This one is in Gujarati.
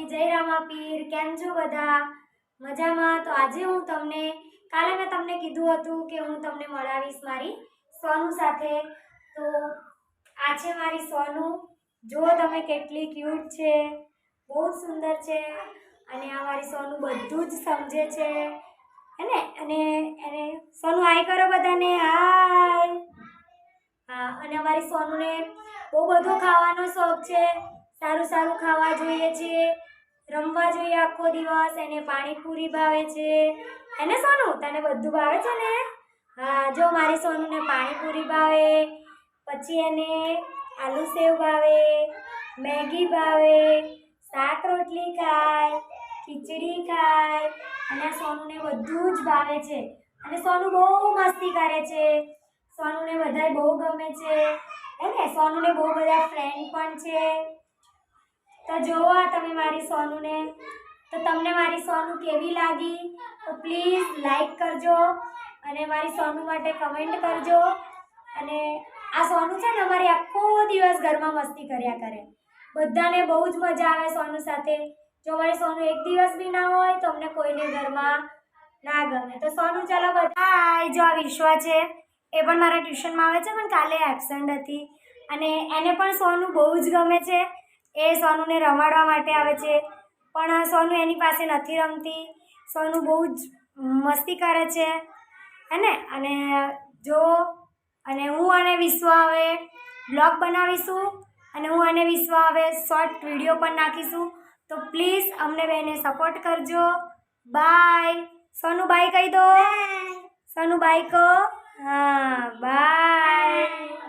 જય રામાપીર। કેમ છો બધા? મજામાં? તો આજે હું તમને કાલે મેં તમને કીધું હતું કે હું તમને મળાવીશ મારી સોનુ સાથે। તો આ છે મારી સોનુ। જો તમે કેટલી ક્યુટ છે, બહુ સુંદર છે અને આ મારી સોનુ બધું જ સમજે છે હે ને। અને સોનુ હાય કરો બધાને, હાય। હા, અને અમારી સોનુને બહુ બધું ખાવાનો શોખ છે। સારું સારું ખાવા જોઈએ છે, રમવા જોઈએ આખો દિવસ। એને પાણીપુરી ભાવે છે હે ને સોનુ? તને બધું ભાવે છે ને? હા, જો મારી સોનુને પાણીપુરી ભાવે, પછી એને આલુ સેવ ભાવે, મેગી ભાવે, શાક રોટલી ખાય, ખીચડી ખાય અને સોનુને બધું જ ભાવે છે। અને સોનુ બહુ મસ્તી કરે છે, સોનુને બધાય બહુ ગમે છે હે ને। સોનુને બહુ બધા ફ્રેન્ડ પણ છે। તો જોવો તમે મારી સોનુને। તો તમને મારી સોનુ કેવી લાગી તો પ્લીઝ લાઈક કરજો અને મારી સોનુ માટે કમેન્ટ કરજો। અને આ સોનુ છે ને અમારી આખો દિવસ ઘરમાં મસ્તી કર્યા કરે, બધાને બહુ જ મજા આવે સોનુ સાથે। જો મારી સોનુ એક દિવસ બી ના હોય તો અમને કોઈને ઘરમાં ના ગમે। તો સોનુ ચાલો બધા। જો આ વિશ્વા છે, એ પણ મારા ટ્યુશનમાં આવે છે, પણ કાલે એબસેન્ટ હતી અને એને પણ સોનુ બહુ જ ગમે છે। એ સોનુને રમાડવા માટે આવે છે, પણ સોનુ એની પાસે નથી રમતી। સોનુ બહુ જ મસ્તી કરે છે હે ને। અને જો અને હું અને વિશ્વા હવે બ્લોગ બનાવીશું અને હું અને વિશ્વા હવે શોર્ટ વિડીયો પણ નાખીશું। તો પ્લીઝ અમને બેને સપોર્ટ કરજો। બાય સોનુ, બાય કહી દો। સોનુ બાય કહો। હા, બાય।